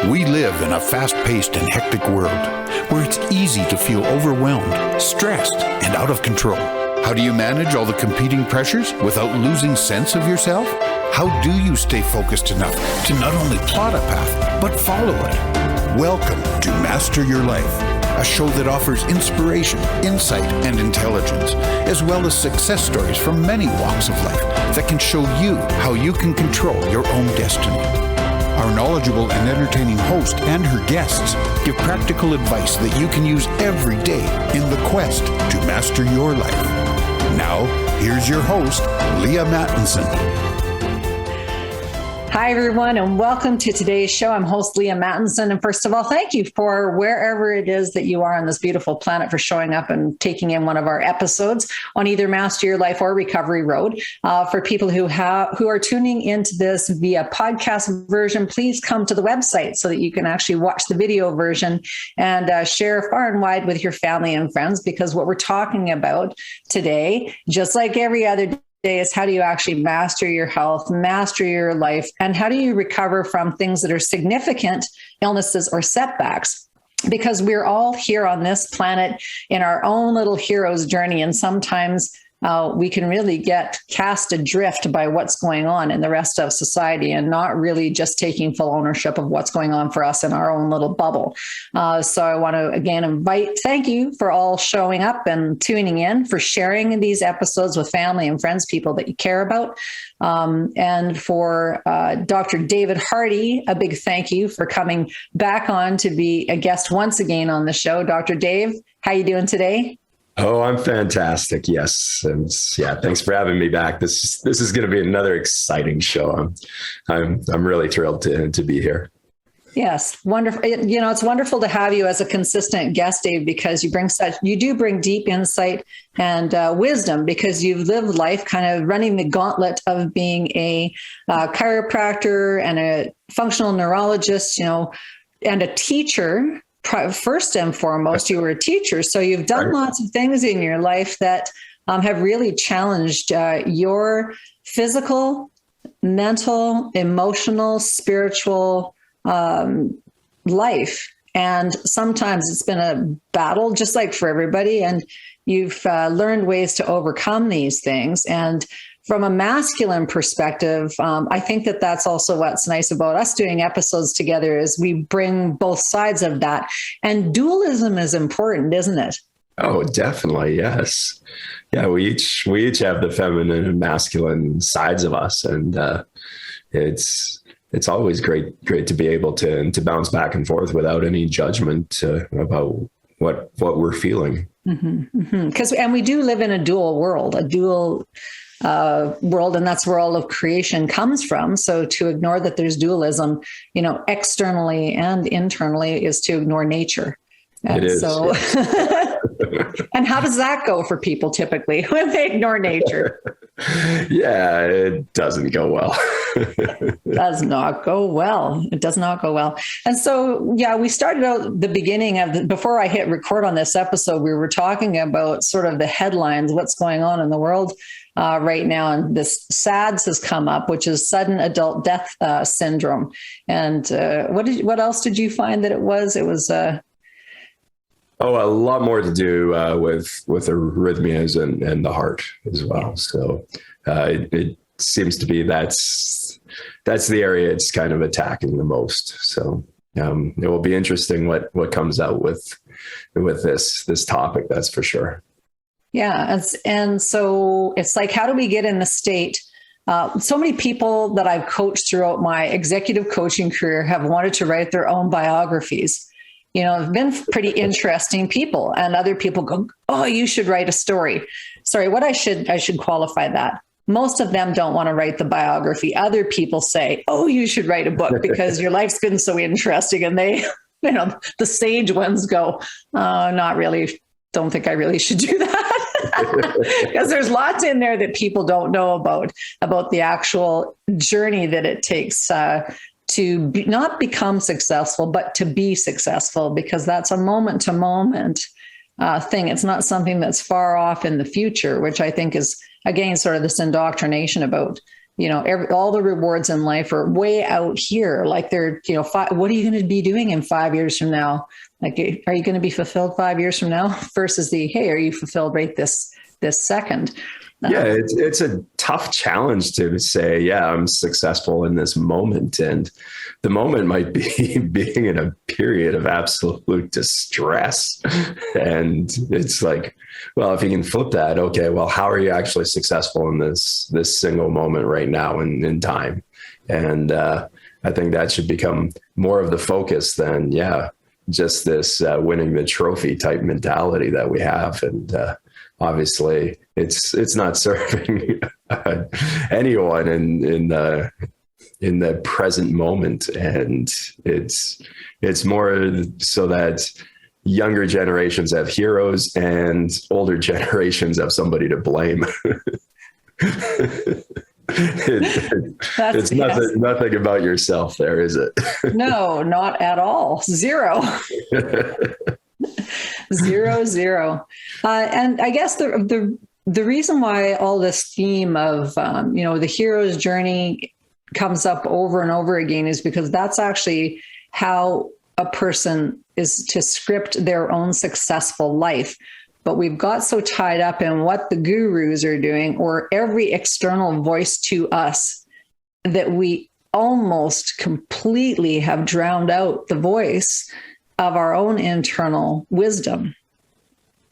We live in a fast-paced and hectic world where it's easy to feel overwhelmed, stressed, and out of control. How do you manage all the competing pressures without losing sense of yourself? How do you stay focused enough to not only plot a path, but follow it? Welcome to Master Your Life, a show that offers inspiration, insight, and intelligence, as well as success stories from many walks of life that can show you how you can control your own destiny. Our knowledgeable and entertaining host and her guests give practical advice that you can use every day in the quest to master your life. Now, here's your host, Leaha Mattinson. Hi, everyone, and welcome to today's show. I'm host Leaha Mattinson. And first of all, thank you for wherever it is that you are on this beautiful planet for showing up and taking in one of our episodes on either Master Your Life or Recovery Road. For people who are tuning into this via podcast version, please come to the website so that you can actually watch the video version and share far and wide with your family and friends, because what we're talking about today, just like every other day, is how do you actually master your health, master your life, and how do you recover from things that are significant illnesses or setbacks? Because we're all here on this planet in our own little hero's journey, and sometimes we can really get cast adrift by what's going on in the rest of society and not really just taking full ownership of what's going on for us in our own little bubble. So I want to again thank you for all showing up and tuning in, for sharing these episodes with family and friends, people that you care about. And for Dr. David Hardy, a big thank you for coming back on to be a guest once again on the show. Dr. Dave, how you doing today? Oh, I'm fantastic. Yes. And yeah, thanks for having me back. This is going to be another exciting show. I'm really thrilled to be here. Yes. Wonderful. It's wonderful to have you as a consistent guest, Dave, because you do bring deep insight and wisdom, because you've lived life kind of running the gauntlet of being a chiropractor and a functional neurologist, and a teacher. First and foremost, you were a teacher. So you've done lots of things in your life that have really challenged your physical, mental, emotional, spiritual life. And sometimes it's been a battle, just like for everybody. And you've learned ways to overcome these things. And from a masculine perspective, I think that that's also what's nice about us doing episodes together, is we bring both sides of that. And dualism is important, isn't it? Oh, definitely. Yes. Yeah. We each have the feminine and masculine sides of us. And it's always great to be able to bounce back and forth without any judgment about what we're feeling. And we do live in a dual world, and that's where all of creation comes from. So to ignore that there's dualism, externally and internally, is to ignore nature. And it is. So, and how does that go for people typically when they ignore nature? Yeah, it doesn't go well. It does not go well. And so, yeah, we started out the beginning before I hit record on this episode, we were talking about sort of the headlines, what's going on in the world right now. And this SADS has come up, which is sudden adult death syndrome. And what else did you find that it was? It was a lot more to do with arrhythmias and the heart as well. So it seems to be that's the area it's kind of attacking the most. So it will be interesting what comes out with this topic. That's for sure. Yeah, and so it's like, how do we get in the state? So many people that I've coached throughout my executive coaching career have wanted to write their own biographies. Have been pretty interesting people, and other people go, "Oh, you should write a story." Sorry, I should qualify that. Most of them don't want to write the biography. Other people say, "Oh, you should write a book because your life's been so interesting." And they, the sage ones go, "Not really. Don't think I really should do that." Because there's lots in there that people don't know about the actual journey that it takes not become successful, but to be successful, because that's a moment to moment thing. It's not something that's far off in the future, which I think is, again, sort of this indoctrination about all the rewards in life are way out here. Like they're, what are you going to be doing in 5 years from now? Like, are you going to be fulfilled 5 years from now versus hey, are you fulfilled right this second? Yeah, it's a tough challenge to say, yeah, I'm successful in this moment. And the moment might be being in a period of absolute distress. And it's like, well, if you can flip that, okay, well, how are you actually successful in this single moment right now in time? And I think that should become more of the focus than, just this winning the trophy type mentality that we have. And obviously it's not serving anyone in the present moment. And it's more so that younger generations have heroes and older generations have somebody to blame. It's nothing about yourself there, is it? No, not at all. Zero. 0. And I guess the reason why all this theme of, the hero's journey comes up over and over again is because that's actually how a person is to script their own successful life. But we've got so tied up in what the gurus are doing or every external voice to us that we almost completely have drowned out the voice of our own internal wisdom,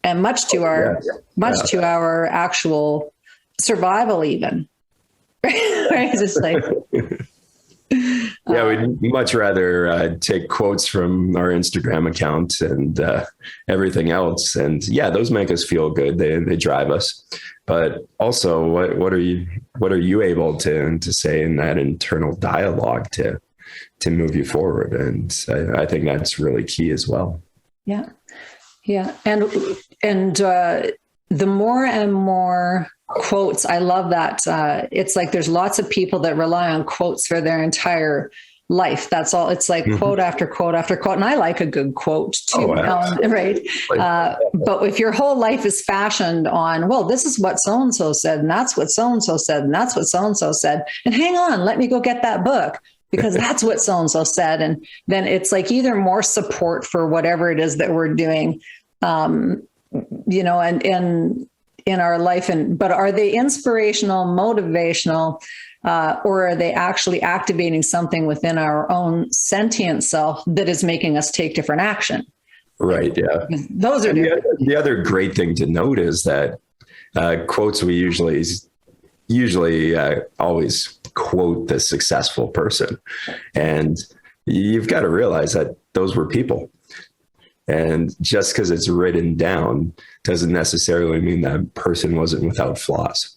and much to our actual survival, even. Right? It's just like, we'd much rather take quotes from our Instagram account and everything else, and those make us feel good. They drive us, but also, what are you able to say in that internal dialogue to move you forward? And I think that's really key as well. Yeah. And the more and more quotes, I love that. It's like there's lots of people that rely on quotes for their entire life. That's all. It's like quote after quote after quote. And I like a good quote too, right? But if your whole life is fashioned on, well, this is what so-and-so said, and that's what so-and-so said, and that's what so-and-so said, and hang on, let me go get that book, because that's what so-and-so said. And then it's like either more support for whatever it is that we're doing, and in our life. But are they inspirational, motivational, or are they actually activating something within our own sentient self that is making us take different action? Right. Yeah. Those are the other great thing to note is that quotes, we usually always quote the successful person. And you've got to realize that those were people. And just because it's written down doesn't necessarily mean that person wasn't without flaws.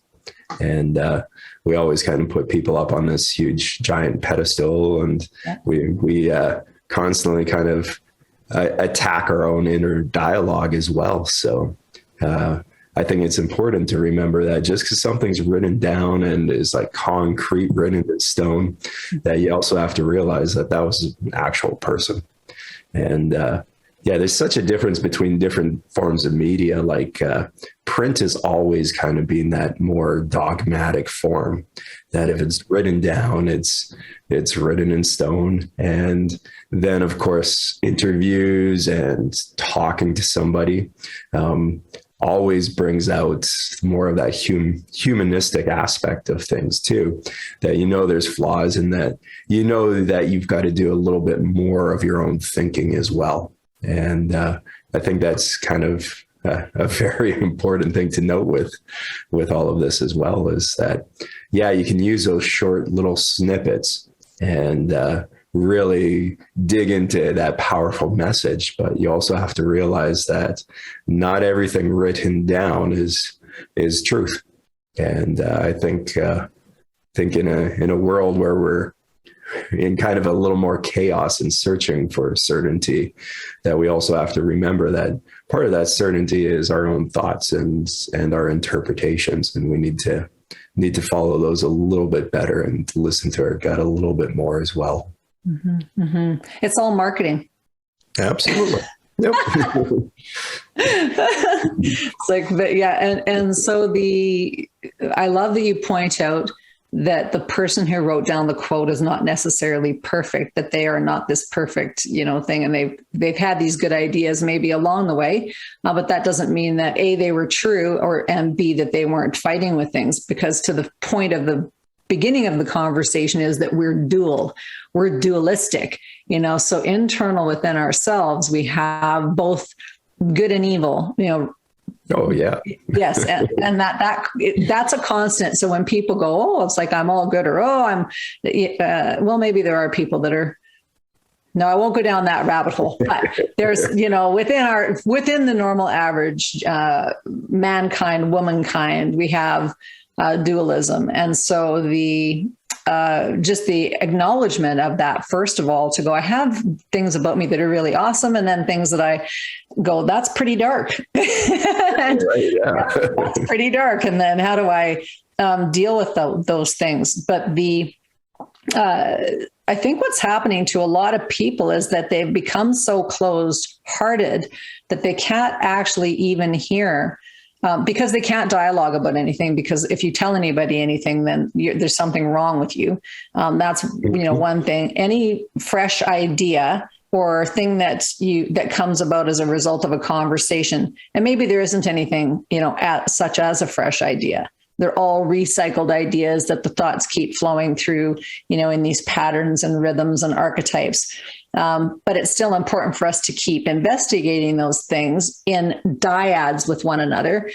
And we always kind of put people up on this huge, giant pedestal, and we constantly kind of attack our own inner dialogue as well. So I think it's important to remember that just because something's written down and is like concrete, written in stone, that you also have to realize that was an actual person. And there's such a difference between different forms of media. Like print has always kind of been that more dogmatic form, that if it's written down, it's written in stone. And then, of course, interviews and talking to somebody always brings out more of that humanistic aspect of things too, that there's flaws in that, that you've got to do a little bit more of your own thinking as well. And I think that's kind of a very important thing to note with all of this as well, is that, you can use those short little snippets and really dig into that powerful message. But you also have to realize that not everything written down is truth. And I think in a world where we're in kind of a little more chaos and searching for certainty, that we also have to remember that part of that certainty is our own thoughts and our interpretations. And we need to follow those a little bit better and listen to our gut a little bit more as well. Mm-hmm, mm-hmm. It's all marketing. Absolutely. Yep. It's like, and so I love that you point out that the person who wrote down the quote is not necessarily perfect, that they are not this perfect, thing. And they've had these good ideas maybe along the way, but that doesn't mean that A, they were true, and B, that they weren't fighting with things, because to the point of the beginning of the conversation is that we're dualistic, so internal within ourselves, we have both good and evil, Oh yeah. Yes. And that's a constant. So when people go, oh, it's like, I'm all good, or, oh, well, maybe there are people that are, no, I won't go down that rabbit hole, but there's, within the normal average, mankind, womankind, we have dualism. And so just the acknowledgement of that, first of all, to go, I have things about me that are really awesome. And then things that I go, that's pretty dark. Right, yeah. That's pretty dark. And then how do I deal with those things? But I think what's happening to a lot of people is that they've become so closed-hearted that they can't actually even hear, because they can't dialogue about anything, because if you tell anybody anything, then there's something wrong with you. That's, one thing. Any fresh idea or thing that comes about as a result of a conversation, and maybe there isn't anything, such as a fresh idea. They're all recycled ideas that the thoughts keep flowing through, in these patterns and rhythms and archetypes. But it's still important for us to keep investigating those things in dyads with one another,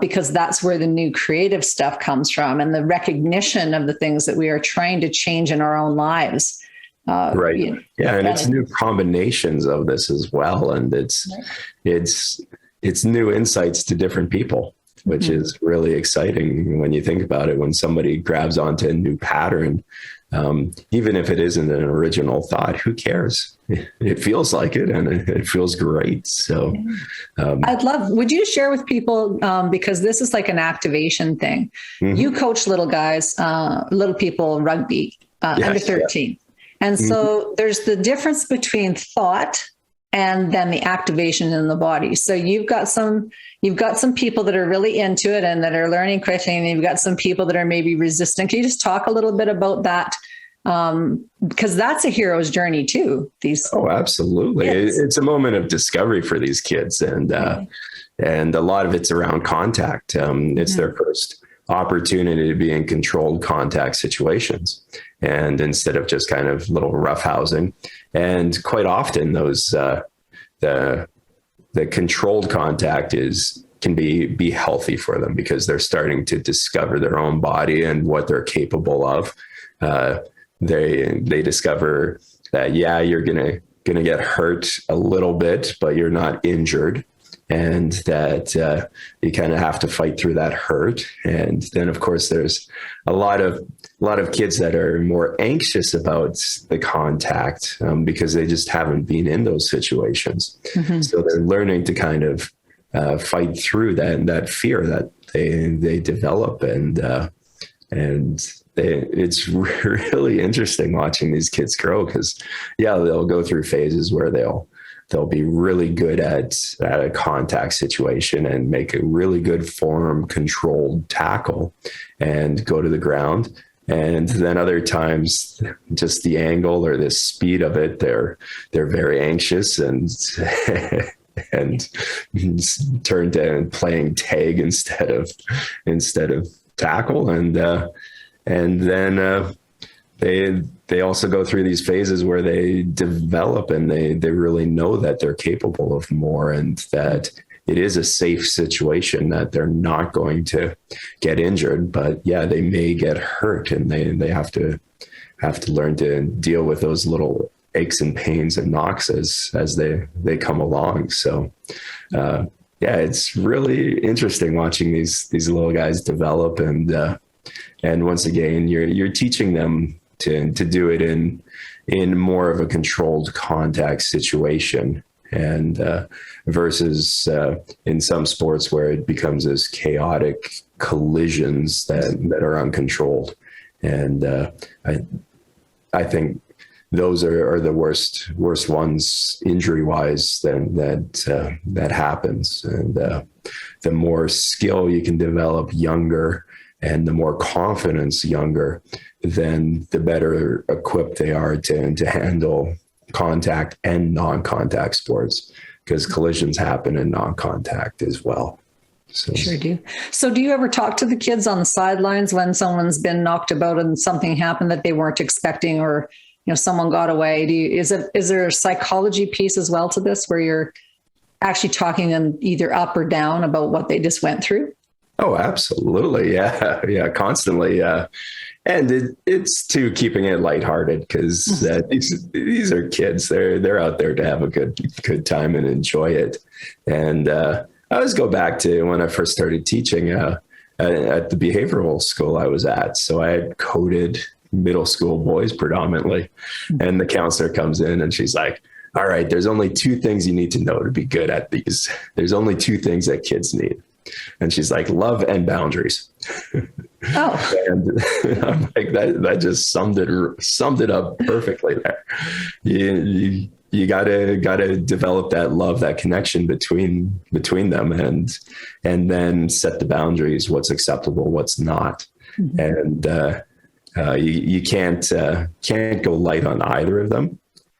because that's where the new creative stuff comes from, and the recognition of the things that we are trying to change in our own lives. Right. Yeah. And it's new combinations of this as well. And it's new insights to different people, which is really exciting when you think about it. When somebody grabs onto a new pattern, even if it isn't an original thought, who cares? It feels like it, and it feels great. So would you share with people, because this is like an activation thing. Mm-hmm. You coach little guys, little people, rugby, under 13. Yeah. And so there's the difference between thought and then the activation in the body. So you've got some people that are really into it and that are learning quickly, and you've got some people that are maybe resistant. Can you just talk a little bit about that? Because that's a hero's journey too. Oh, absolutely. Yes. It's a moment of discovery for these kids, and a lot of it's around contact. It's their first opportunity to be in controlled contact situations, and instead of just kind of little roughhousing. And quite often those the controlled contact can be healthy for them, because they're starting to discover their own body and what they're capable of. They discover that, you're gonna get hurt a little bit, but you're not injured, and that you kind of have to fight through that hurt. And then, of course, there's a lot of kids that are more anxious about the contact, because they just haven't been in those situations. Mm-hmm. So they're learning to kind of fight through that fear that they develop, and it's really interesting watching these kids grow, because they'll go through phases where they'll be really good at a contact situation and make a really good form controlled tackle and go to the ground. And then other times, just the angle or the speed of it, they're very anxious and turn to playing tag instead of tackle. And then they also go through these phases where they develop and they really know that they're capable of more, and that it is a safe situation, that they're not going to get injured, but they may get hurt, and they have to learn to deal with those little aches and pains and knocks as they come along. So it's really interesting watching these little guys develop, and once again, you're teaching them to do it in more of a controlled contact situation, and versus in some sports where it becomes this chaotic collisions that are uncontrolled. And I think those are the worst ones injury wise that happens. And the more skill you can develop younger, and the more confidence younger, then the better equipped they are to handle contact and non-contact sports, because collisions happen in non-contact as well. So, sure do. So do you ever talk to the kids on the sidelines when someone's been knocked about and something happened that they weren't expecting, or, someone got away? Is there a psychology piece as well to this, where you're actually talking them either up or down about what they just went through? Oh, absolutely. Yeah. Yeah. Constantly. And it's to keeping it lighthearted, because these are kids. They're out there to have a good time and enjoy it. And I always go back to when I first started teaching at the behavioral school I was at. So I had coded middle school boys predominantly, and the counselor comes in and she's like, all right, there's only two things you need to know to be good at these. There's only two things that kids need. And she's like, love and boundaries. Oh, and I'm like, that just summed it up perfectly there. You gotta develop that love, that connection between them, and then set the boundaries, what's acceptable, what's not. And you can't go light on either of them,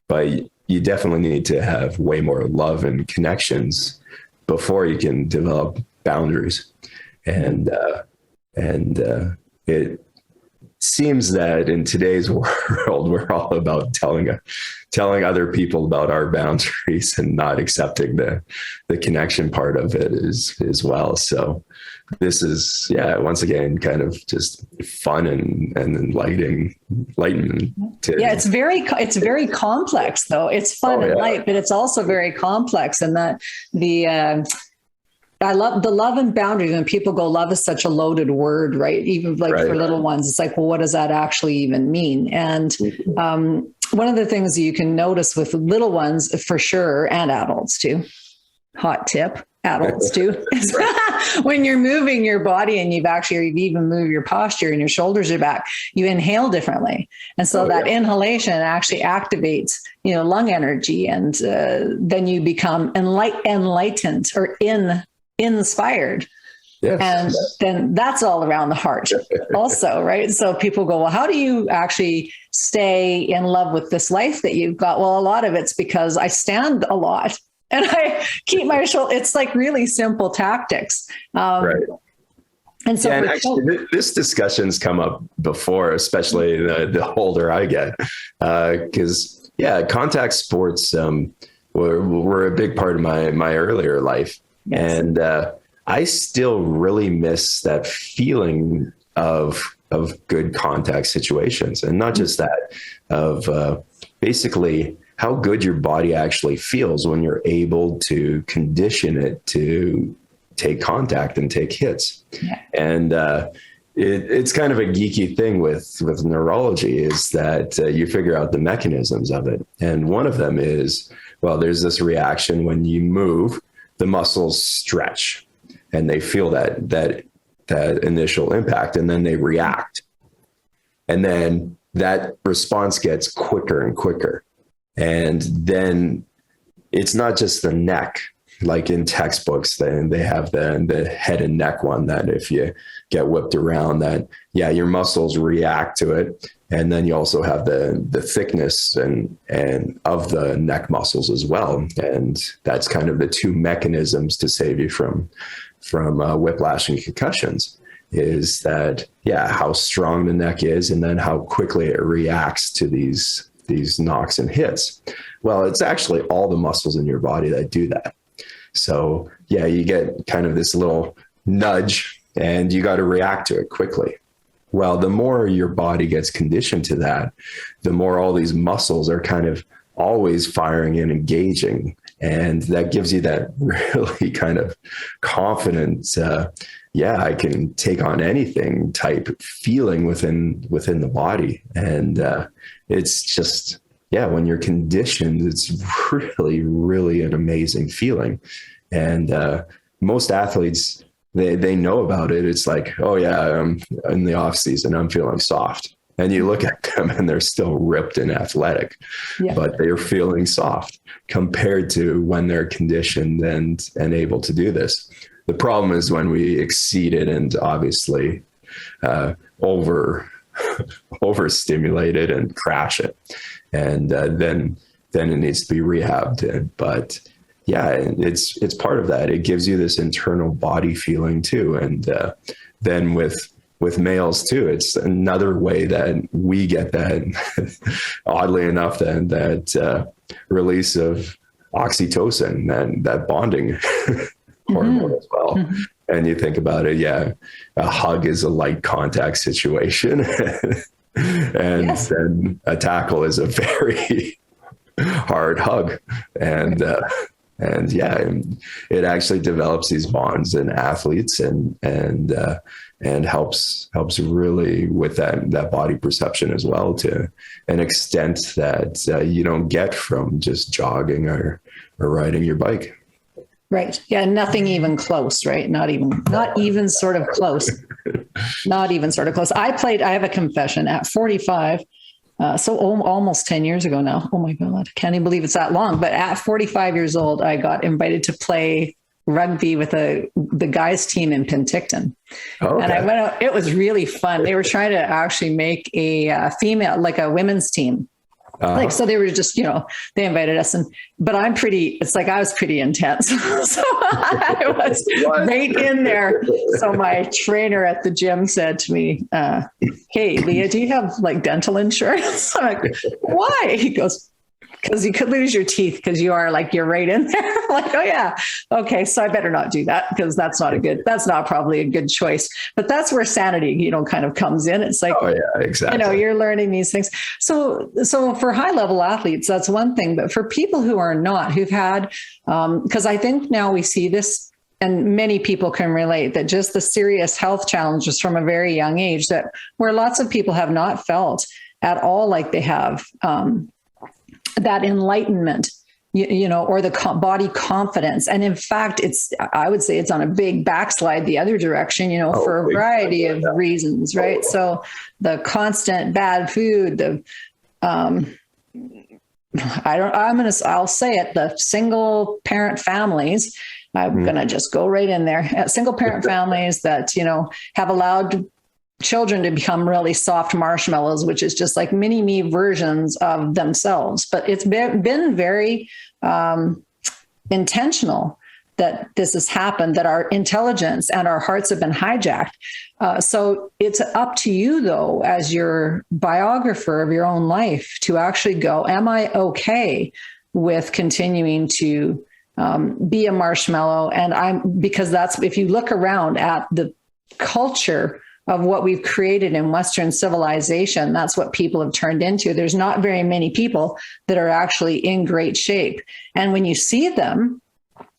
but you definitely need to have way more love and connections before you can develop boundaries. And it seems that in today's world, we're all about telling other people about our boundaries and not accepting the connection part of it as well. So this is, once again, kind of just fun and enlightening. It's very complex though. It's fun and light, but it's also very complex. And I love the love and boundaries. When people go, love is such a loaded word, right? Even for little ones, it's like, well, what does that actually even mean? And one of the things you can notice with little ones for sure, and adults too, hot tip, adults too, is when you're moving your body and you've even moved your posture and your shoulders are back, you inhale differently. And so inhalation actually activates, lung energy, and then you become enlightened or inspired. Yes. And then that's all around the heart also, right? So people go, well, how do you actually stay in love with this life that you've got? Well, a lot of it's because I stand a lot and I keep my shoulder. It's like really simple tactics. Right. And so actually, this discussion's come up before, especially the older I get, because contact sports were a big part of my earlier life. Yes. And I still really miss that feeling of good contact situations, and not just that, of basically how good your body actually feels when you're able to condition it to take contact and take hits. Yeah. And it's kind of a geeky thing with neurology, is that you figure out the mechanisms of it. And one of them is, well, there's this reaction when you move, the muscles stretch and they feel that initial impact, and then they react. And then that response gets quicker and quicker. And then it's not just the neck, like in textbooks, then they have the head and neck one, that if you get whipped around, that, your muscles react to it. And then you also have the thickness and of the neck muscles as well. And that's kind of the two mechanisms to save you from whiplash and concussions, is that, how strong the neck is, and then how quickly it reacts to these knocks and hits. Well, it's actually all the muscles in your body that do that. So you get kind of this little nudge and you got to react to it quickly. Well, the more your body gets conditioned to that, the more all these muscles are kind of always firing and engaging. And that gives you that really kind of confident, I can take on anything type feeling within the body. And it's just, when you're conditioned, it's really, really an amazing feeling. And most athletes, they know about it. It's like, I'm in the off season, I'm feeling soft. And you look at them and they're still ripped and athletic, but they're feeling soft compared to when they're conditioned and able to do this. The problem is when we exceed it and obviously overstimulated and crash it. And then it needs to be rehabbed. But yeah, it's part of that. It gives you this internal body feeling too. And then with males too, it's another way that we get that, oddly enough, that release of oxytocin and that bonding hormone as well. Mm-hmm. And you think about it, yeah, a hug is a light contact situation. And yes. Then a tackle is a very hard hug. And yeah, it actually develops these bonds in athletes and helps really with that body perception as well, to an extent that you don't get from just jogging or riding your bike. Right. Yeah. Nothing even close, right? Not even sort of close. Not even sort of close. I have a confession at 45. So almost 10 years ago now. Oh my God. I can't even believe it's that long. But at 45 years old, I got invited to play rugby with the guys team in Penticton. Oh, okay. And I went out. It was really fun. They were trying to actually make a female, like a women's team. So they were just, they invited us but I was pretty intense. So I was right in there. So my trainer at the gym said to me, hey, Leah, do you have like dental insurance? I'm like, why? He goes, because you could lose your teeth because you're right in there. I'm like, oh yeah. Okay. So I better not do that because that's not probably a good choice, but that's where sanity, kind of comes in. It's like, oh yeah, exactly. You're learning these things. So for high level athletes, that's one thing, but for people who are not, who've had, because I think now we see this, and many people can relate, that just the serious health challenges from a very young age, that where lots of people have not felt at all like they have, that enlightenment, or the body confidence. And in fact, I would say it's on a big backslide the other direction, for a variety of reasons, right? So the constant bad food, I'll say it, the single parent families, I'm going to just go right in there, single parent families that, have allowed children to become really soft marshmallows, which is just like mini me versions of themselves. But it's been very intentional that this has happened, that our intelligence and our hearts have been hijacked. So it's up to you, though, as your biographer of your own life, to actually go, am I okay with continuing to be a marshmallow? And because that's, if you look around at the culture of what we've created in Western civilization, that's what people have turned into. There's not very many people that are actually in great shape. And when you see them,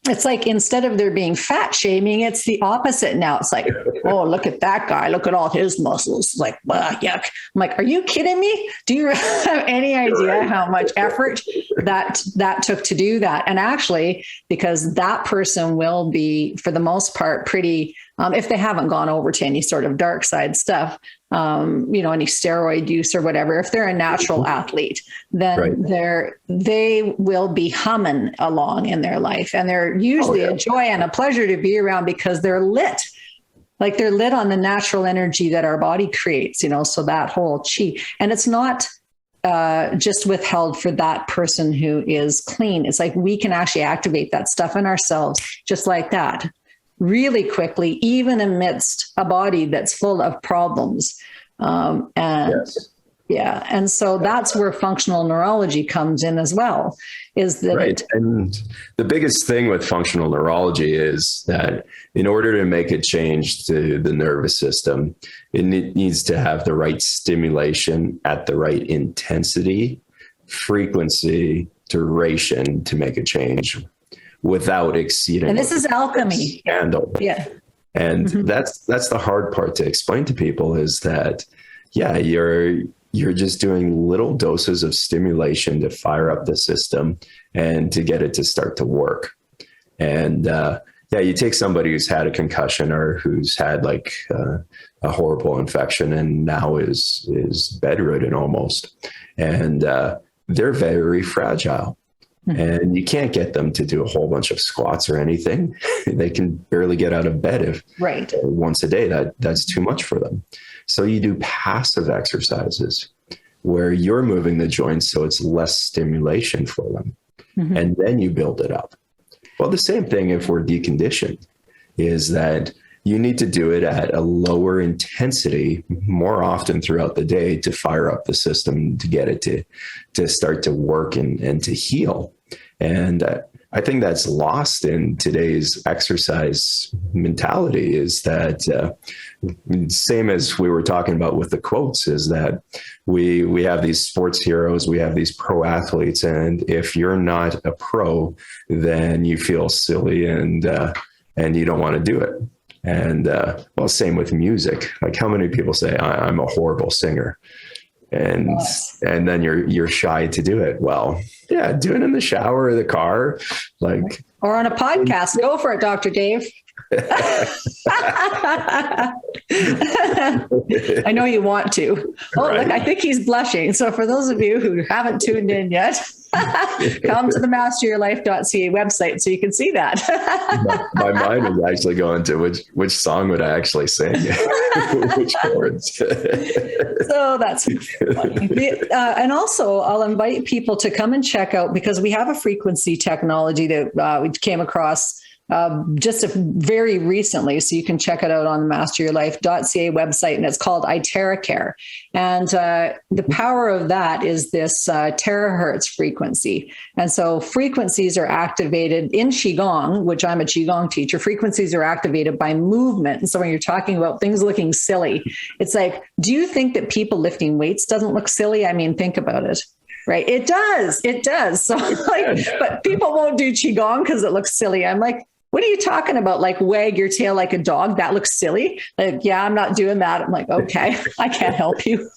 it's like, instead of there being fat shaming, it's the opposite now. It's like, oh, look at that guy. Look at all his muscles. Like, yuck. I'm like, are you kidding me? Do you have any idea how much effort that took to do that? And actually, because that person will be, for the most part, pretty, if they haven't gone over to any sort of dark side stuff, any steroid use or whatever, if they're a natural athlete, then they will be humming along in their life. And they're usually a joy and a pleasure to be around because they're lit. Like they're lit on the natural energy that our body creates, so that whole chi. And it's not just withheld for that person who is clean. It's like we can actually activate that stuff in ourselves just like that, really quickly, even amidst a body that's full of problems. And so that's where functional neurology comes in as well, is that and the biggest thing with functional neurology is that in order to make a change to the nervous system, it needs to have the right stimulation at the right intensity, frequency, duration to make a change without exceeding. And this is alchemy. Scandal. Yeah. And that's the hard part to explain to people, is that, you're just doing little doses of stimulation to fire up the system and to get it to start to work. And you take somebody who's had a concussion or who's had like a horrible infection and now is bedridden almost, and they're very fragile. And you can't get them to do a whole bunch of squats or anything. They can barely get out of bed if once a day. That's too much for them. So you do passive exercises where you're moving the joints so it's less stimulation for them. And then you build it up. Well, the same thing if we're deconditioned is that you need to do it at a lower intensity more often throughout the day to fire up the system, to get it to start to work and to heal. And I think that's lost in today's exercise mentality is that same as we were talking about with the quotes is that we have these sports heroes, we have these pro athletes. And if you're not a pro, then you feel silly and you don't want to do it. And well, same with music. Like how many people say I'm a horrible singer, and then you're shy to do it. Well, yeah, do it in the shower or the car, like or on a podcast. Go for it, Dr. Dave. I know you want to. Oh, right. Look, I think he's blushing. So for those of you who haven't tuned in yet, come to the masteryourlife.ca website so you can see that. my mind is actually going to which song would I actually sing? Which chords? So that's funny. And also I'll invite people to come and check out, because we have a frequency technology that we came across just very recently. So you can check it out on the masteryourlife.ca website, and it's called iTerracare. And the power of that is this terahertz frequency. And so frequencies are activated in Qigong, which I'm a Qigong teacher. Frequencies are activated by movement. And so when you're talking about things looking silly, it's like, do you think that people lifting weights doesn't look silly? I mean, think about it. Right. It does. It does. So but people won't do Qigong because it looks silly. I'm like, what are you talking about? Like wag your tail like a dog? That looks silly. Like, yeah, I'm not doing that. I'm like, okay, I can't help you.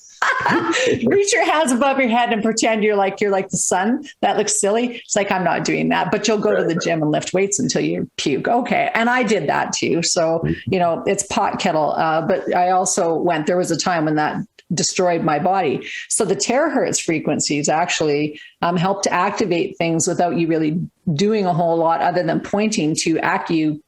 Reach your hands above your head and pretend you're like the sun. That looks silly. It's like, I'm not doing that, but you'll go to the gym and lift weights until you puke. Okay. And I did that too. So, it's pot kettle. But I also there was a time when that destroyed my body. So the terahertz frequencies actually help to activate things without you really doing a whole lot other than pointing to acupuncture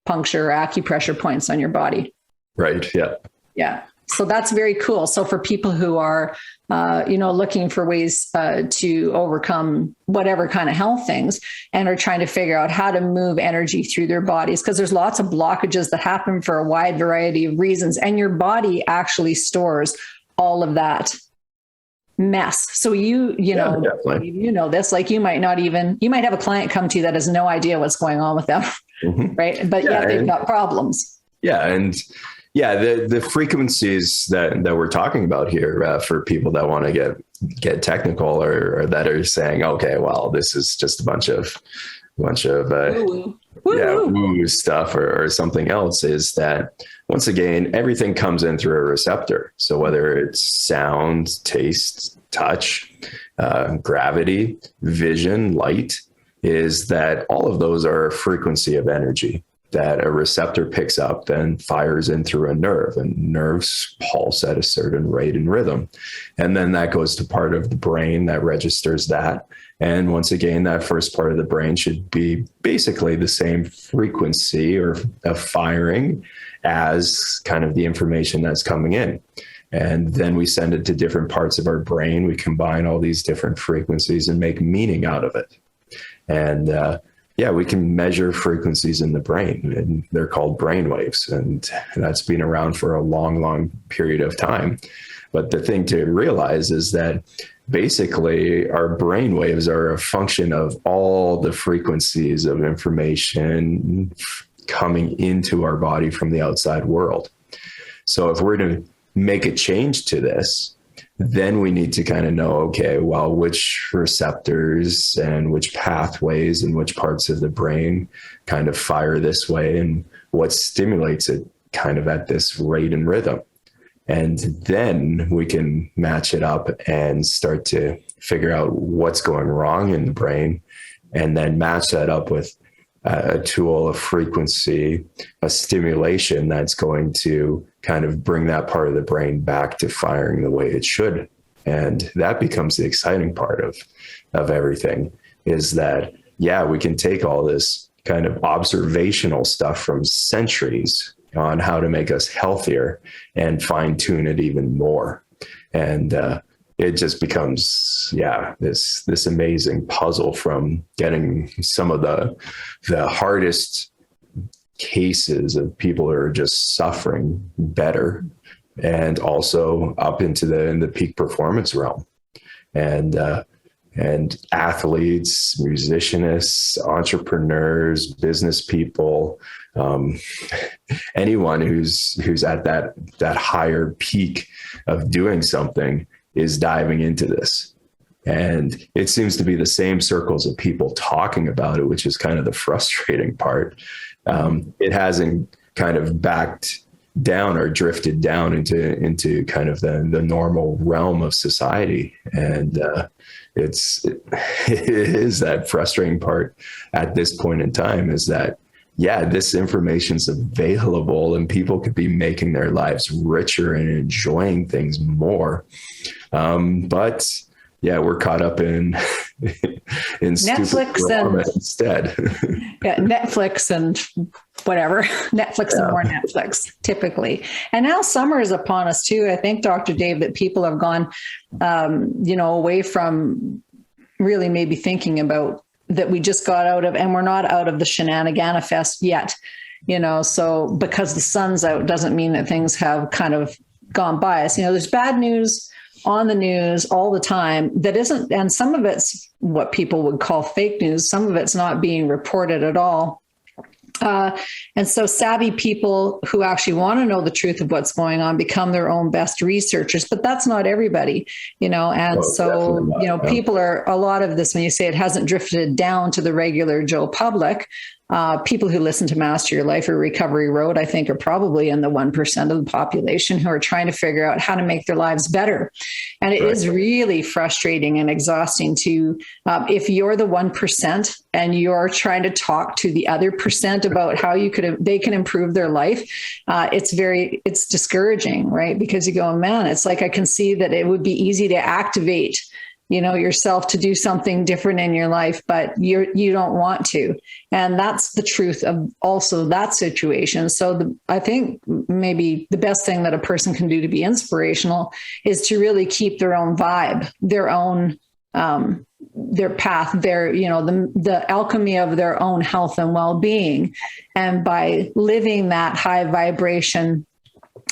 or acupressure points on your body. Right. Yeah. Yeah. So that's very cool. So for people who are, looking for ways to overcome whatever kind of health things and are trying to figure out how to move energy through their bodies, because there's lots of blockages that happen for a wide variety of reasons. And your body actually stores all of that mess. So you know this, like you might have a client come to you that has no idea what's going on with them. Right. But yet they've got problems. Yeah. And the frequencies that we're talking about here for people that want to get technical or that are saying, okay, well, this is just a bunch of woo stuff or something else, is that once again, everything comes in through a receptor. So whether it's sound, taste, touch, gravity, vision, light, is that all of those are a frequency of energy that a receptor picks up and fires in through a nerve, and nerves pulse at a certain rate and rhythm. And then that goes to part of the brain that registers that. And once again, that first part of the brain should be basically the same frequency or of firing as kind of the information that's coming in. And then we send it to different parts of our brain. We combine all these different frequencies and make meaning out of it. And we can measure frequencies in the brain, and they're called brain waves. And that's been around for a long, long period of time. But the thing to realize is that basically our brain waves are a function of all the frequencies of information coming into our body from the outside world. So if we're to make a change to this, then we need to kind of know, okay, well, which receptors and which pathways and which parts of the brain kind of fire this way and what stimulates it kind of at this rate and rhythm. And then we can match it up and start to figure out what's going wrong in the brain, and then match that up with a tool, a frequency, a stimulation that's going to kind of bring that part of the brain back to firing the way it should. And that becomes the exciting part of everything. is that, yeah, we can take all this kind of observational stuff from centuries on how to make us healthier and fine tune it even more. And it just becomes, this amazing puzzle from getting some of the hardest cases of people who are just suffering better, and also up into the peak performance realm. And athletes, musicians, entrepreneurs, business people, anyone who's at that higher peak of doing something is diving into this. And it seems to be the same circles of people talking about it, which is kind of the frustrating part. It hasn't kind of backed down or drifted down into kind of the normal realm of society. And it is that frustrating part at this point in time, is that, this information's available and people could be making their lives richer and enjoying things more. But we're caught up in Netflix and instead. Netflix and whatever, Netflix and more Netflix typically. And now summer is upon us too. I think, Dr. Dave, that people have gone, away from really maybe thinking about that we just got out of, and we're not out of the shenaniganifest yet, so because the sun's out doesn't mean that things have kind of gone by us. There's bad news on the news all the time that isn't, and some of it's what people would call fake news. Some of it's not being reported at all. And so savvy people who actually want to know the truth of what's going on become their own best researchers, but that's not everybody, people are, a lot of this, when you say it hasn't drifted down to the regular Joe public, people who listen to Master Your Life or Recovery Road, I think, are probably in the 1% of the population who are trying to figure out how to make their lives better. And it is really frustrating and exhausting to, if you're the 1% and you're trying to talk to the other percent about how they can improve their life, it's discouraging, right? Because you go, man, it's like, I can see that it would be easy to activate yourself to do something different in your life, but you don't want to. And that's the truth of also that situation. So I think maybe the best thing that a person can do to be inspirational is to really keep their own vibe, their own, their path, the alchemy of their own health and well-being. And by living that high vibration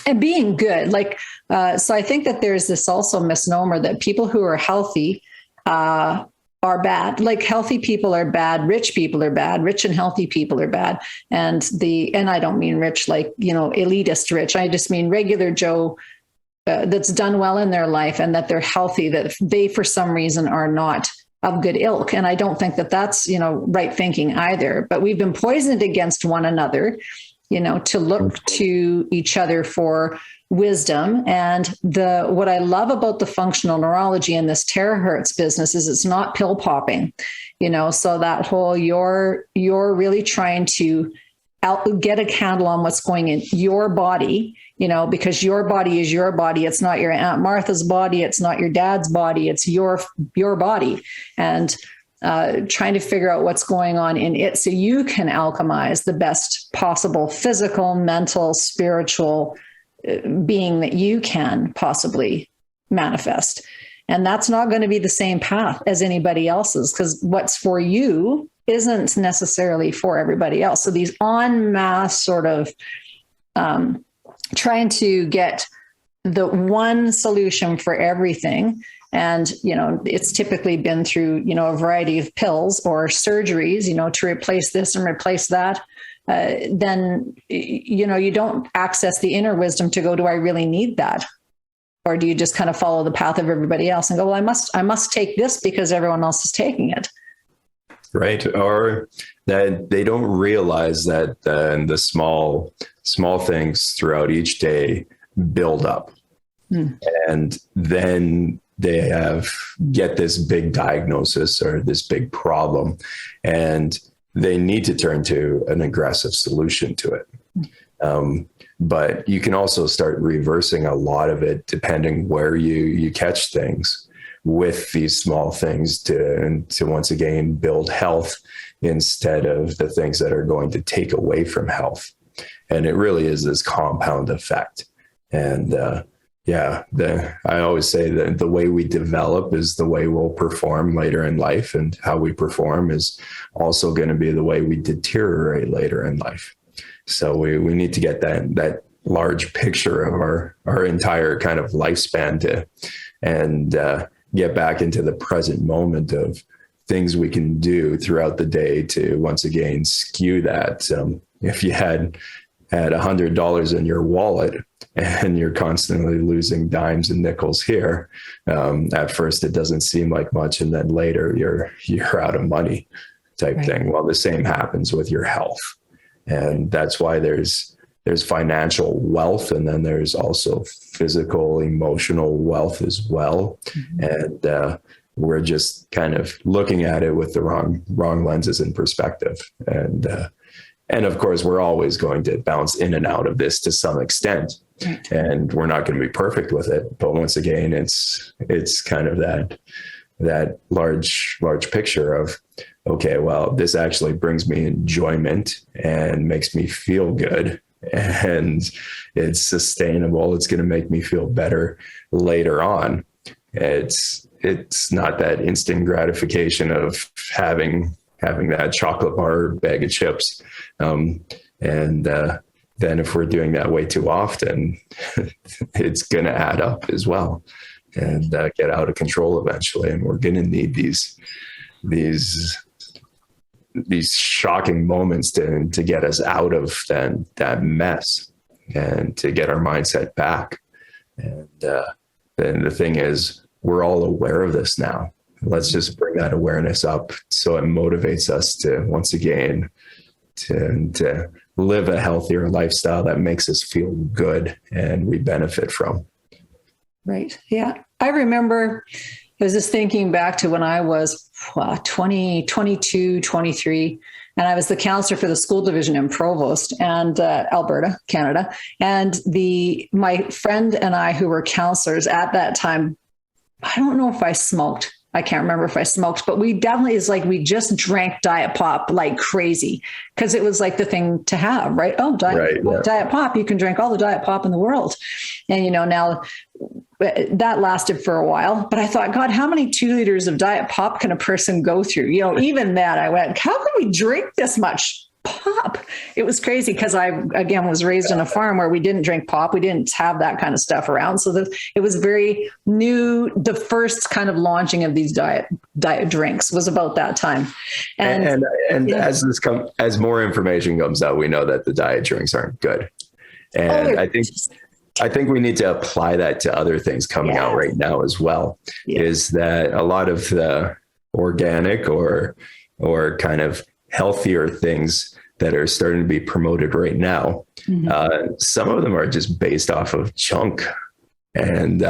and being good, so I think that there's this also misnomer that people who are healthy are bad. Like, healthy people are bad, rich people are bad, rich and healthy people are bad. And I don't mean rich like, elitist rich. I just mean regular Joe that's done well in their life and that they're healthy, that they, for some reason, are not of good ilk. And I don't think that that's, right thinking either. But we've been poisoned against one another, to look to each other for wisdom. And what I love about the functional neurology and this terahertz business is it's not pill popping, so that whole, you're really trying to get a handle on what's going in your body, because your body is your body. It's not your Aunt Martha's body. It's not your dad's body. It's your body. And trying to figure out what's going on in it so you can alchemize the best possible physical, mental, spiritual being that you can possibly manifest. And that's not going to be the same path as anybody else's, because what's for you isn't necessarily for everybody else. So these en masse sort of trying to get the one solution for everything. And, it's typically been through, a variety of pills or surgeries, to replace this and replace that. Then, you don't access the inner wisdom to go, do I really need that? Or do you just kind of follow the path of everybody else and go, well, I must take this because everyone else is taking it. Right. Or that they don't realize that the small things throughout each day build up. And then they get this big diagnosis or this big problem, and they need to turn to an aggressive solution to it. But you can also start reversing a lot of it depending where you catch things. with these small things to once again build health instead of the things that are going to take away from health. And it really is this compound effect. And I always say that the way we develop is the way we'll perform later in life, and how we perform is also going to be the way we deteriorate later in life. So we need to get that large picture of our entire kind of lifespan and get back into the present moment of things we can do throughout the day to once again skew that. If you had $100 in your wallet and you're constantly losing dimes and nickels here, at first it doesn't seem like much, and then later you're out of money type thing. Well, the same happens with your health, and that's why there's financial wealth, and then there's also physical, emotional wealth as well. And we're just kind of looking at it with the wrong lenses and perspective. And of course, we're always going to bounce in and out of this to some extent, and we're not going to be perfect with it. But once again, it's kind of that large picture of, okay, well, this actually brings me enjoyment and makes me feel good, and it's sustainable. It's going to make me feel better later on. It's not that instant gratification of having that chocolate bar or bag of chips. And then if we're doing that way too often, it's going to add up as well and get out of control eventually. And we're going to need these shocking moments to get us out of that mess and to get our mindset back. And then the thing is, we're all aware of this now. Let's just bring that awareness up so it motivates us to, once again, to live a healthier lifestyle that makes us feel good and we benefit from. Right. Yeah. I remember, I was just thinking back to when I was 22, 23, and I was the counselor for the school division in Provost and Alberta, Canada. And my friend and I, who were counselors at that time, I don't know if I smoked. I can't remember if I smoked, but we definitely, we just drank Diet Pop like crazy, because it was like the thing to have, right? Oh, Diet Pop, you can drink all the Diet Pop in the world. And, now that lasted for a while, but I thought, God, how many 2 liters of Diet Pop can a person go through? Even that I went, how can we drink this much pop? It was crazy, because I, again, was raised on a farm where we didn't drink pop. We didn't have that kind of stuff around. So it was very new. The first kind of launching of these diet drinks was about that time. And as more information comes out, we know that the diet drinks aren't good. And I think we need to apply that to other things coming out right now as well, is that a lot of the organic or kind of healthier things that are starting to be promoted right now, some of them are just based off of junk. And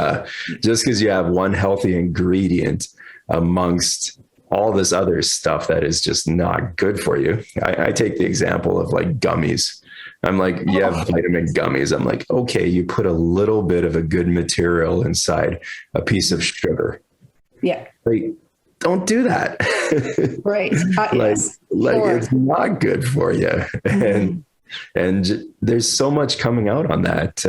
just because you have one healthy ingredient amongst all this other stuff that is just not good for you. I take the example of like gummies. I'm like, you have vitamin gummies. I'm like, okay, you put a little bit of a good material inside a piece of sugar. Yeah. Like, don't do that. Right. It's not good for you. And there's so much coming out on that.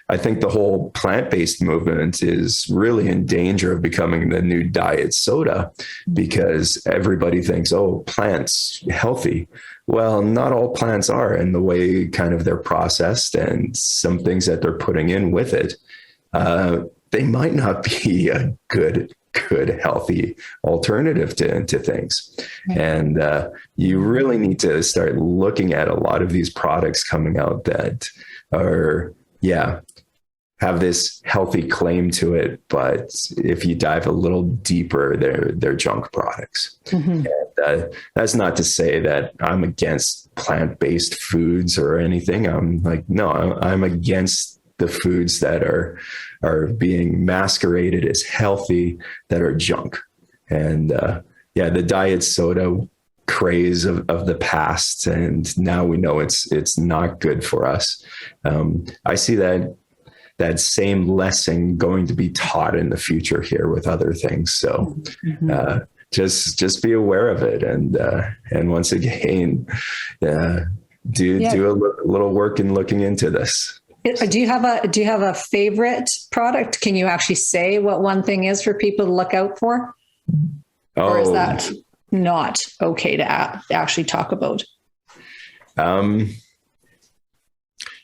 I think the whole plant-based movement is really in danger of becoming the new diet soda, because everybody thinks, oh, plants healthy. Well, not all plants are, and the way kind of they're processed and some things that they're putting in with it, they might not be a good healthy alternative to things. Right. And you really need to start looking at a lot of these products coming out that are, have this healthy claim to it, but if you dive a little deeper, they're junk products. And that's not to say that I'm against plant-based foods or anything. I'm like, no, I'm against the foods that are being masqueraded as healthy that are junk. And the diet soda craze of the past, and now we know it's not good for us. I see that that same lesson going to be taught in the future here with other things. So just be aware of it. And once again, do a little work in looking into this. Do you have a favorite product? Can you actually say what one thing is for people to look out for? Or is that not okay to actually talk about?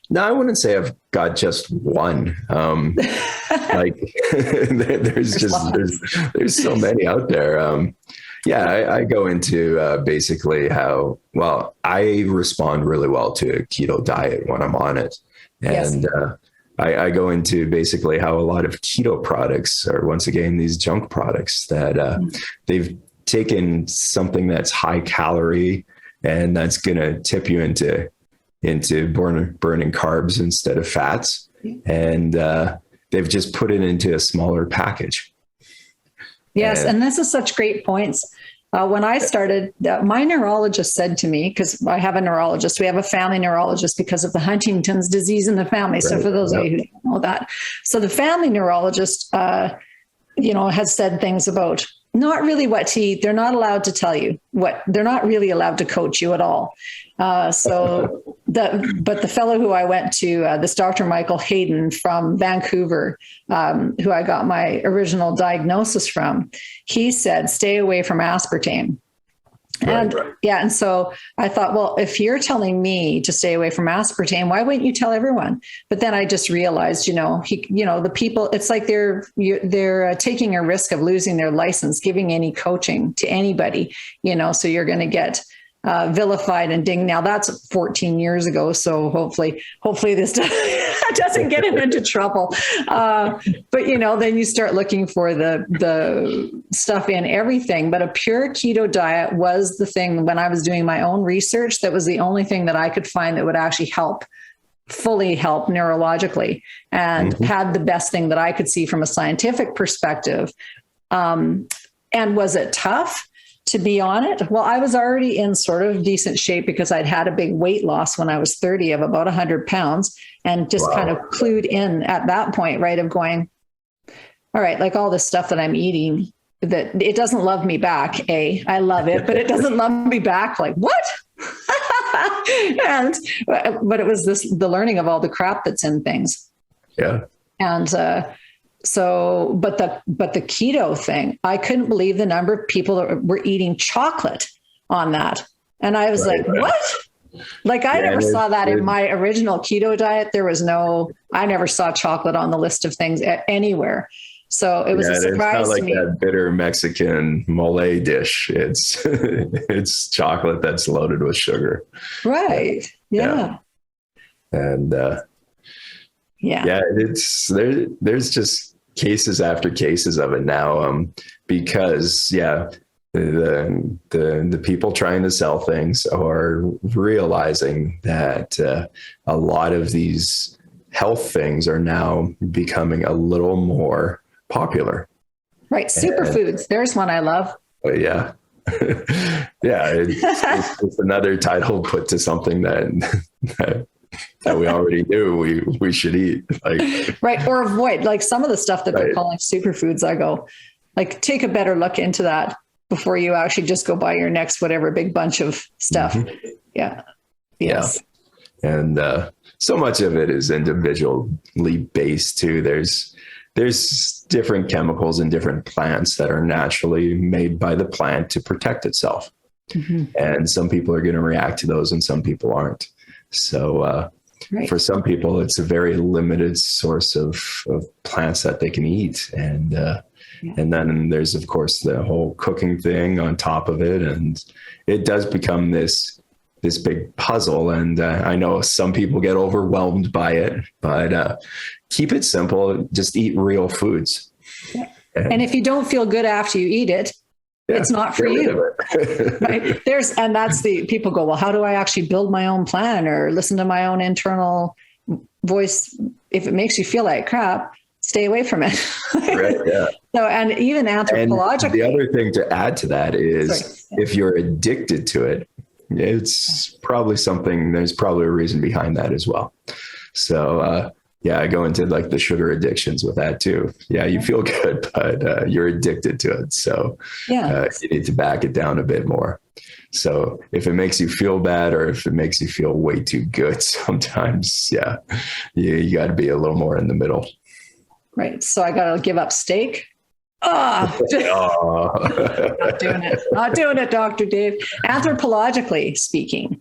No, I wouldn't say I've got just one. Like there's so many out there. I go into basically how, well, I respond really well to a keto diet when I'm on it. And I go into basically how a lot of keto products are, once again, these junk products that they've taken something that's high calorie and that's going to tip you into burning carbs instead of fats. And they've just put it into a smaller package. Yes. And this is such great points. When I started, my neurologist said to me, because I have a neurologist, we have a family neurologist because of the Huntington's disease in the family. So for those of you who don't know that, so the family neurologist, has said things about not really what to eat. They're not allowed to tell you they're not really allowed to coach you at all. But the fellow who I went to, this Dr. Michael Hayden from Vancouver, who I got my original diagnosis from, he said, stay away from aspartame. And and so I thought, well, if you're telling me to stay away from aspartame, why wouldn't you tell everyone? But then I just realized, the people, it's like they're taking a risk of losing their license, giving any coaching to anybody, so you're going to get vilified and dinged. Now that's 14 years ago. So hopefully this doesn't get him into trouble. But then you start looking for the stuff in everything. But a pure keto diet was the thing when I was doing my own research. That was the only thing that I could find that would actually fully help neurologically, and had the best thing that I could see from a scientific perspective. And was it tough to be on it? Well, I was already in sort of decent shape because I'd had a big weight loss when I was 30 of about 100 pounds, and just kind of clued in at that point, right, of going, all right, like all this stuff that I'm eating, that it doesn't love me back. I love it, but it doesn't love me back. Like, what? But it was the learning of all the crap that's in things. Yeah. And, but the keto thing, I couldn't believe the number of people that were eating chocolate on that. And I was like, what? Like, I never saw that in my original keto diet. I never saw chocolate on the list of things anywhere. So it was a surprise to me. It's not like that bitter Mexican mole dish. It's chocolate that's loaded with sugar. Right. Yeah. And there's just cases after cases of it now, because the people trying to sell things are realizing that a lot of these health things are now becoming a little more popular. Right. Superfoods. There's one I love. Yeah. It's another title put to something that we already knew we should eat. Right. Or avoid, like some of the stuff that they're calling superfoods. I go, like, take a better look into that before you actually just go buy your next whatever big bunch of stuff. Yeah. Yes. Yeah. And so much of it is individually based too. There's different chemicals in different plants that are naturally made by the plant to protect itself. And some people are going to react to those and some people aren't. So for some people, it's a very limited source of plants that they can eat. And then there's, of course, the whole cooking thing on top of it. And it does become this big puzzle. And I know some people get overwhelmed by it, but keep it simple. Just eat real foods. Yeah. And if you don't feel good after you eat it, it's not for you. Right? And that's people go, well, how do I actually build my own plan or listen to my own internal voice? If it makes you feel like crap, stay away from it. Right. Yeah. So, and even anthropologically. And the other thing to add to that is if you're addicted to it, it's probably there's probably a reason behind that as well. So Yeah, I go into like the sugar addictions with that too. Yeah, you feel good, but you're addicted to it. So you need to back it down a bit more. So if it makes you feel bad or if it makes you feel way too good, sometimes, you got to be a little more in the middle. Right. So I got to give up steak. Not doing it, Dr. Dave. Anthropologically speaking,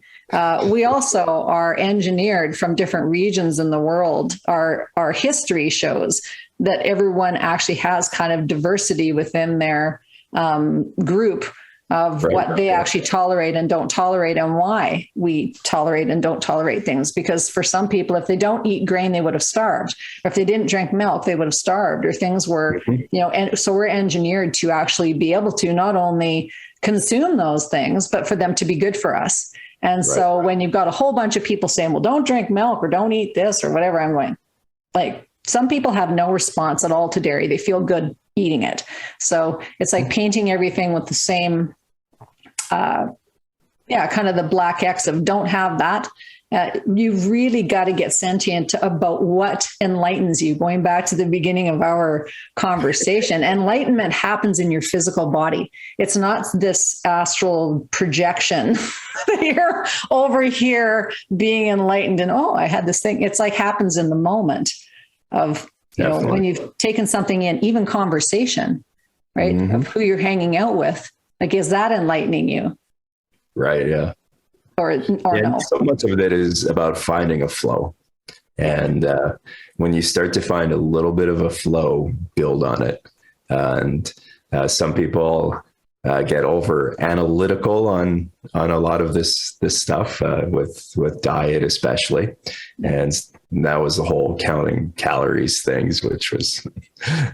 we also are engineered from different regions in the world. Our history shows that everyone actually has kind of diversity within their group of what they actually tolerate and don't tolerate, and why we tolerate and don't tolerate things. Because for some people, if they don't eat grain, they would have starved. Or if they didn't drink milk, they would have starved, or things were, and so we're engineered to actually be able to not only consume those things, but for them to be good for us. And so when you've got a whole bunch of people saying, well, don't drink milk or don't eat this or whatever, I'm going, like, some people have no response at all to dairy. They feel good eating it. So it's like painting everything with the same kind of the black X of don't have that. You've really got to get sentient about what enlightens you. Going back to the beginning of our conversation, enlightenment happens in your physical body. It's not this astral projection that you're over here being enlightened and, oh, I had this thing. It's like happens in the moment of, when you've taken something in, even conversation, right? Of who you're hanging out with. Like, is that enlightening you? Right. Yeah. Or no? So much of it is about finding a flow. And when you start to find a little bit of a flow, build on it. And some people get over analytical on a lot of this stuff with diet, especially. And that was the whole counting calories things, which was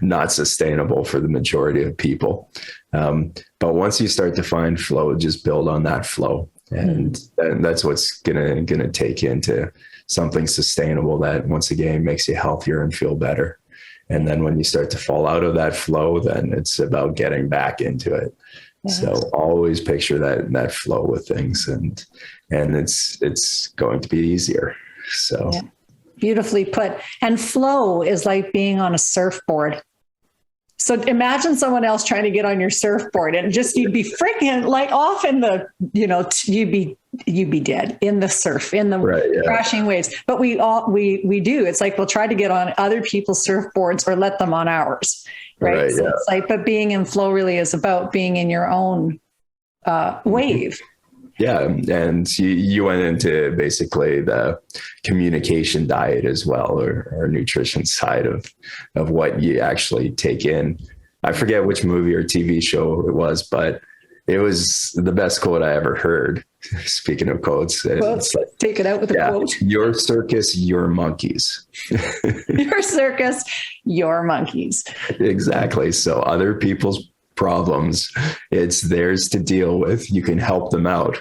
not sustainable for the majority of people. But once you start to find flow, just build on that flow. And that's what's gonna take you into something sustainable that, once again, makes you healthier and feel better. And then when you start to fall out of that flow, then it's about getting back into it. Yes. So always picture that flow with things, and it's going to be easier. So beautifully put. And flow is like being on a surfboard. So imagine someone else trying to get on your surfboard, and just you'd be freaking like off in the, you'd be dead in the surf, in the crashing waves. But we do. It's like we'll try to get on other people's surfboards or let them on ours. Right. So it's like, but being in flow really is about being in your own wave. Yeah. And you went into basically the communication diet as well, or nutrition side of what you actually take in. I forget which movie or TV show it was, but it was the best quote I ever heard. Speaking of quotes, it's like, take it out with a quote. Your circus, your monkeys. Your circus, your monkeys. Exactly. So other people's problems, it's theirs to deal with. You can help them out,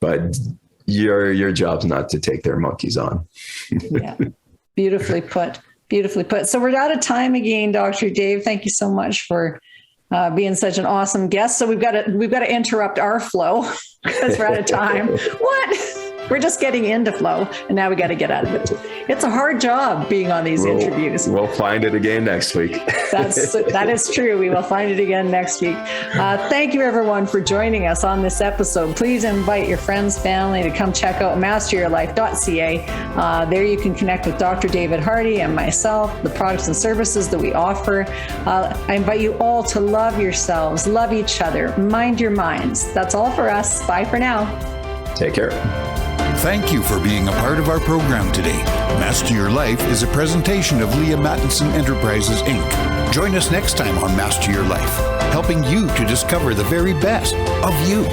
but your job's not to take their monkeys on. Yeah. Beautifully put. Beautifully put. So we're out of time again, Dr. Dave. Thank you so much for being such an awesome guest. So we've got to interrupt our flow because we're out of time. What? We're just getting into flow, and now we got to get out of it. It's a hard job being on these interviews. We'll find it again next week. That is true. We will find it again next week. Thank you, everyone, for joining us on this episode. Please invite your friends, family to come check out masteryourlife.ca. There you can connect with Dr. David Hardy and myself, the products and services that we offer. I invite you all to love yourselves, love each other, mind your minds. That's all for us. Bye for now. Take care. Thank you for being a part of our program today. Master Your Life is a presentation of Leaha Mattinson Enterprises, Inc. Join us next time on Master Your Life, helping you to discover the very best of you.